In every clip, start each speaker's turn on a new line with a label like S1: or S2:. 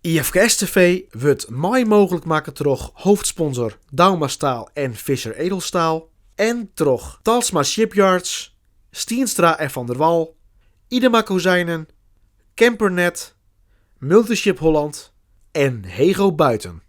S1: IFKS TV wordt mij mogelijk maken door hoofdsponsor Dauma Staal en Visser Edelstaal. En door Talsma Shipyards, Stienstra en Van der Wal, Idema Kozijnen, Campernet, Multiship Holland en Hego Buiten.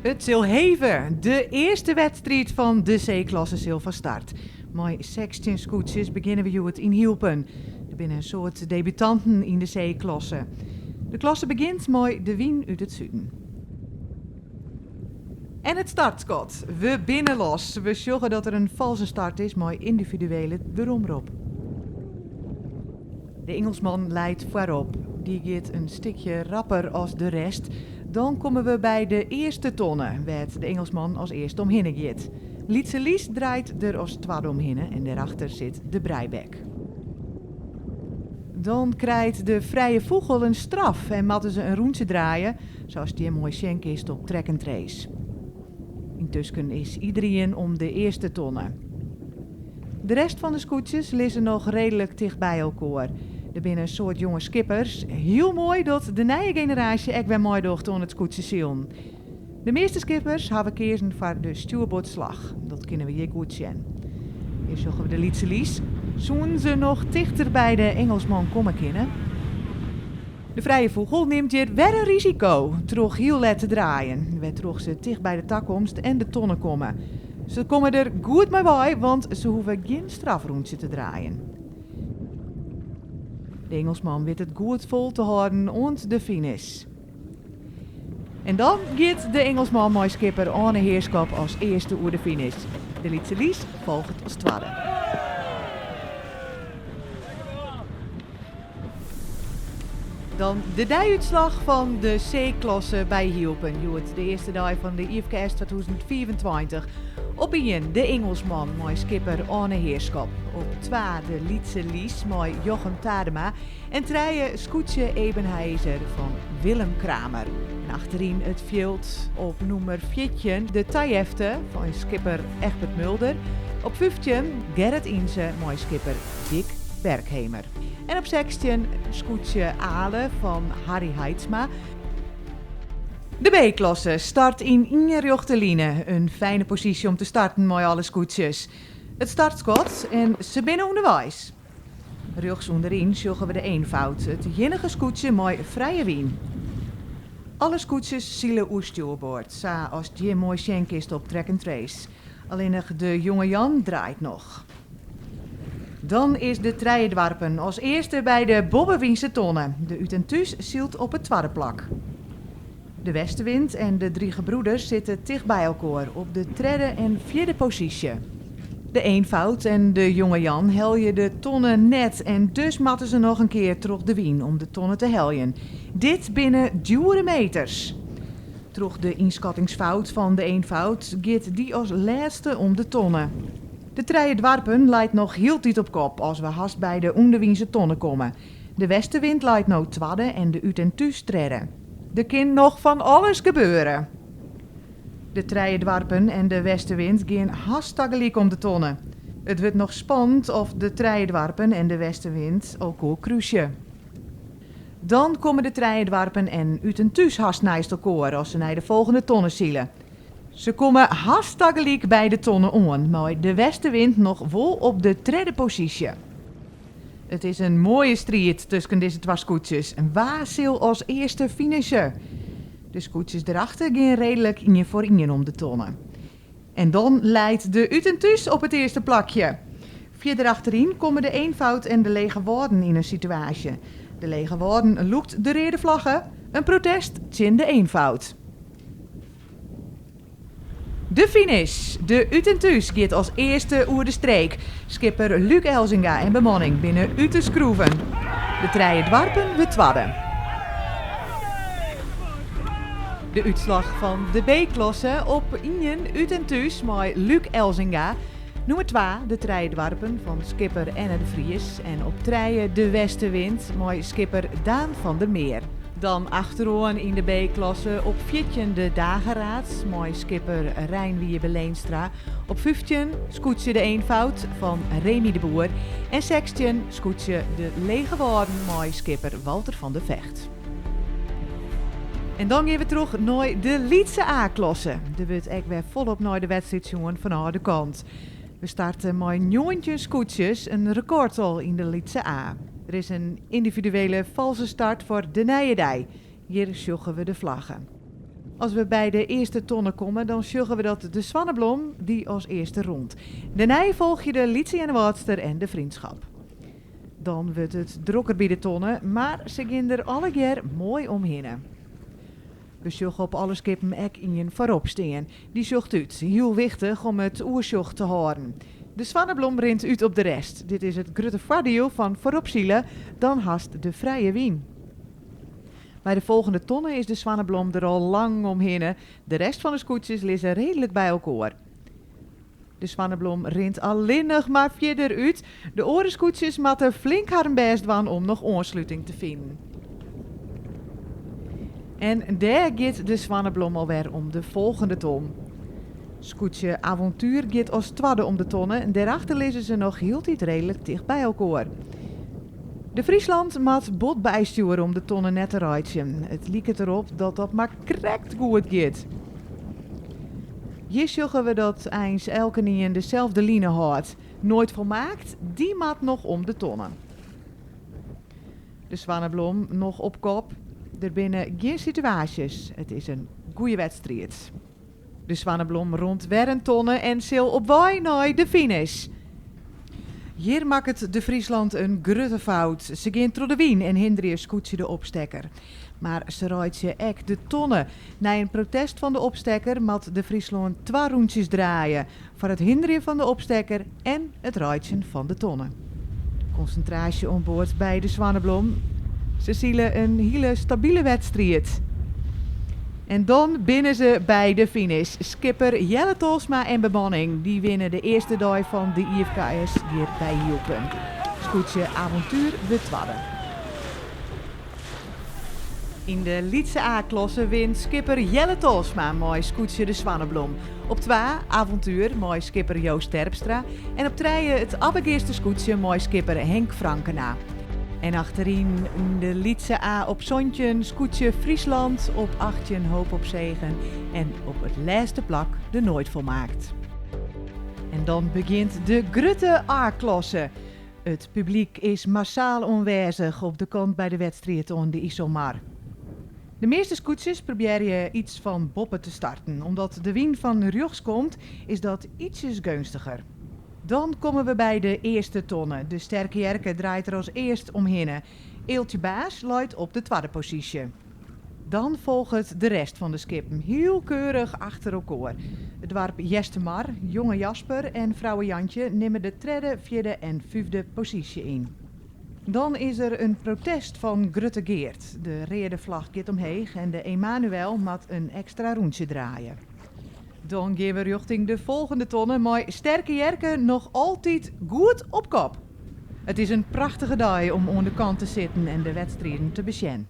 S2: Het Zilheven, de eerste wedstrijd van de C-klasse sil van start. Met 16 scootjes beginnen we het in Hielpen. Er zijn een soort debutanten in de C-klasse. De klasse begint met de wien uit het zuiden. En het startschot. We binnen los. We zorgen dat er een valse start is met individuele eromrop. De Engelsman leidt voorop. Die gaat een stukje rapper als de rest. Dan komen we bij de eerste tonne, waar de Engelsman als eerste omheen gaat. Lietse Lies draait er als tweede omheen en daarachter zit de Breibek. Dan krijgt de vrije vogel een straf en moeten ze een roentje draaien, zoals die een mooi schenk is op track and trace. Intussen is iedereen om de eerste tonne. De rest van de scootjes liggen nog redelijk dicht bij elkaar. Er zijn een soort jonge skippers. Heel mooi dat de nieuwe generatie ook weer mooi docht aan het scootje zien. De meeste skippers hebben gekozen voor de stuurboordslag. Dat kunnen we hier goed zien. Hier zorgen we de Lietse Lies. Zoen ze nog dichter bij de Engelsman komen kunnen. De vrije vogel neemt hier weer een risico. Terug heel let te draaien. Waar terug ze dicht bij de takkomst en de tonnen komen. Ze komen er goed mee bij, want ze hoeven geen strafroentje te draaien. De Engelsman weet het goed vol te houden rond de finish. En dan gaat de Engelsman met skipper Arne Heerschap als eerste oer de finish. De Lietse Lies volgt als tweede. Dan de dijuitslag van de C-klasse bij Hielpen. De eerste dag van de IFKS 2024. Op 1 de Engelsman met skipper Arne Heerschap. Op 2 de Lietse Lies met Jochem Tadema. En 3 Scootje Ebenheizer van Willem Kramer. En achterin het veld op nummer 14 de Tajefte van skipper Egbert Mulder. Op 15 Gerrit Inze met skipper Dick Berghemer. En op 16 Scootje Ale van Harry Heidsma. De B-klasse start in Inge-Rochteline. Een fijne positie om te starten met alle scootjes. Het startschot en ze binnen onderwijs. Rechts onderin zorgen we de eenvoud. Het jinnige scootje met vrije wien. Alle scootjes zielen oer stuurboord. Zo als die mooi schenk is op track and trace. Alleen nog de jonge Jan draait nog. Dan is de Treijdwarpen als eerste bij de Bobbewiense tonne. De Utentus zielt op het tweede plak. De Westenwind en de 3 gebroeders zitten dicht bij elkaar op de derde en vierde positie. De eenvoud en de jonge Jan heljen de tonnen net en dus matten ze nog een keer terug de wien om de tonnen te heljen. Dit binnen dure meters. Terug de inschattingsfout van de eenvoud gaat die als laatste om de tonnen. De Treijdwarpen leidt nog heel tijd op kop als we haast bij de Onderwiense tonnen komen. De Westenwind leidt nou tweede en de Utentus derde. Er kan nog van alles gebeuren. De Treijdwarpen en de Westenwind gaan hasttagelijk om de tonnen. Het wordt nog spannend of de Treijdwarpen en de Westenwind elkaar kruisen. Dan komen de Treijdwarpen en Utentus haast naast elkaar als ze naar de volgende tonnen zielen. Ze komen hasttagelijk bij de tonnen aan, maar de Westenwind nog wel op de derde positie. Het is een mooie strijd tussen deze 2 scootjes. En waar zal als eerste finishen? De scootjes erachter gaan redelijk in voor in om de tonnen. En dan leidt de Utentus op het eerste plakje. Verder achterin komen de eenvoud en de lege woorden in een situatie. De lege woorden loekt de rode vlaggen. Een protest tegen de eenvoud. De finish. De Utentuus gaat als eerste oer de streek. Skipper Luc Elzinga en bemanning binnen Ute Schroeven. De treien dwarpen we twadden. De uitslag van de B-klasse op Ingen Utentuus met Luc Elzinga. Nummer 2 de treien dwarpen van skipper Enne de Vries. En op treien de westenwind met skipper Daan van der Meer. Dan achteroon in de B-klasse op 14 de Dageraad met skipper Rijnwie Beleenstra. Op 15 scootje de eenvoud van Remy de Boer. En 16 scootje de Lege Woorden met skipper Walter van der Vecht. En dan gaan we terug naar de Lietse A-klasse. Er wordt ook weer volop naar de wedstrijd van de kant. We starten met 9 scootjes, een record al in de Lietse A. Er is een individuele valse start voor de Nijedij. Hier sjuggen we de vlaggen. Als we bij de eerste tonnen komen, dan sjuggen we dat de Zwanneblom die als eerste rond. Daarna volg je de Lietse en de Waadster en de Vriendschap. Dan wordt het drokker bij de tonnen, maar ze gaan er alle keer mooi omheen. We sjuggen op alle skippen ek in je voorop staan. Die sjugt uit, heel wichtig om het oersjocht te houden. De Zwanneblom rint uit op de rest. Dit is het grote voordeel van vooropzielen, dan haast de vrije wien. Bij de volgende tonnen is de Zwanneblom er al lang omheen. De rest van de scootjes liggen redelijk bij elkaar. De Zwanneblom rint alleen nog maar verder uit. De orenscootjes moeten flink haar best doen om nog aansluiting te vinden. En daar gaat de Zwanneblom alweer om de volgende ton. Scootje Avontuur gaat als tweede om de tonnen en daarachter liggen ze nog heel tijd redelijk dicht bij elkaar. De Friesland moet bot bijsturen om de tonnen net te rijden. Het lijkt erop dat dat maar correct goed gaat. Hier zeggen we dat eens elke nien dezelfde line houdt. Nooit volmaakt, die maat nog om de tonnen. De Zwanneblom nog op kop. Er binnen geen situaties. Het is een goede wedstrijd. De Zwanneblom rond weer een tonnen en sil op wij naar de finish. Hier maakt het de Friesland een grote fout. Ze gaan door de wien en hinderen scootje de opstekker. Maar ze rijdt je ek de tonnen. Na een protest van de opstekker moet de Friesland 2 rondjes draaien. Voor het hinderen van de opstekker en het rijden van de tonnen. Concentratie onboord bij de Zwanneblom. Ze zielen een hele stabiele wedstrijd. En dan binnen ze bij de finish. Skipper Jelle Tolsma en bemanning. Die winnen de eerste dag van de IFKS hier bij Hielpen. Scootje Avontuur we twadden. In de Lietse A-klasse wint skipper Jelle Tolsma met scootje de Zwanneblom. Op 2 Avontuur met skipper Joost Terpstra. En op 3 het allereerste scootje met skipper Henk Frankena. En achterin de Lietse A op Zontje, scootje Friesland, op 18 Hoop op Zegen en op het laatste plak de Nooit volmaakt. En dan begint de grote A-klasse. Het publiek is massaal aanwezig op de kant bij de wedstrijd aan de Isomar. De meeste scootjes probeer je iets van boppen te starten. Omdat de wien van rechts komt, is dat ietsjes gunstiger. Dan komen we bij de eerste tonnen. De sterke Jerke draait er als eerst omheen. Eeltje Baas luidt op de tweede positie. Dan volgt de rest van de skippen, heel keurig achter elkaar. Het dorp Jestemar, jonge Jasper en vrouwe Jantje nemen de derde, vierde en vijfde positie in. Dan is er een protest van Grutte Geert. De rode vlag gaat omheen en de Emanuel moet een extra rondje draaien. Dan gaan we richting de volgende tonnen, maar sterke Jerke nog altijd goed op kop. Het is een prachtige dag om aan de kant te zitten en de wedstrijden te bezien.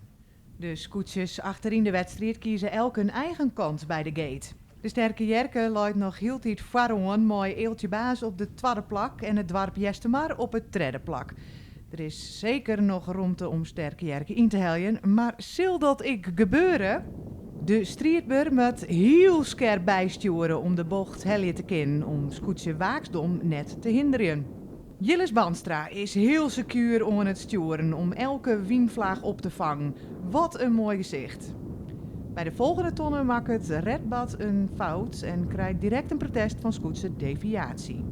S2: De scootjes achterin de wedstrijd kiezen elk een eigen kant bij de gate. De sterke Jerke luidt nog heel tijd vooraan met Eeltje Baas op de tweede plak en het dorp Jestemar op het derde plak. Er is zeker nog ruimte om sterke Jerke in te heljen, maar zal dat ik gebeuren? De strijdber moet heel scherp bijsturen om de bocht helje te kennen om scootje Waaksdom net te hinderen. Jilles Banstra is heel secuur aan het sturen om elke wienvlaag op te vangen. Wat een mooi gezicht. Bij de volgende tonnen maakt het redbad een fout en krijgt direct een protest van scootse deviatie.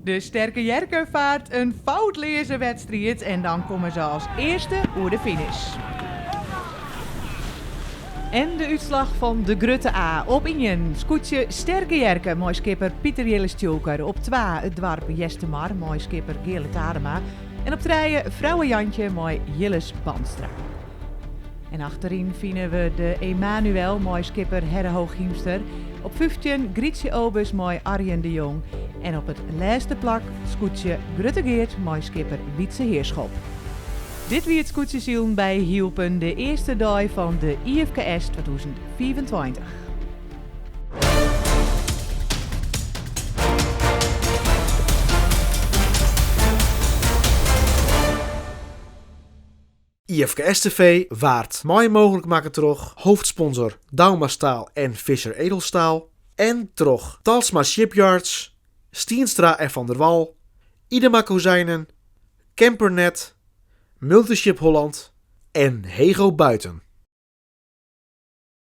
S2: De sterke Jerke vaart een foutloze wedstrijd en dan komen ze als eerste voor de finish. En de uitslag van de Grutte A. Op 1 Scootje Sterke Jerke, mooi skipper Pieter Jelle-Stjoker. Op 2 het dorp Jestemar, mooi skipper Geerle Tadema. En op 3 Vrouwen Jantje, mooi Jilles Bandstra. En achterin vinden we de Emanuel, mooi skipper Herre Hooghiemster. Op 15 Grietje Obus, mooi Arjen de Jong. En op het laatste plak Scootje Grutte Geert, mooi skipper Wietse Heerschop. Dit wie het scootjesielen bij Hielpen, de eerste dag van de IFKS 2024.
S1: IFKS TV waard mooi mogelijk maken troch hoofdsponsor Dauma Staal en Fischer Edelstaal. En troch Talsma Shipyards, Stienstra en Van der Wal, Idema Kozijnen, Campernet, Multiship Holland en Hego Buiten.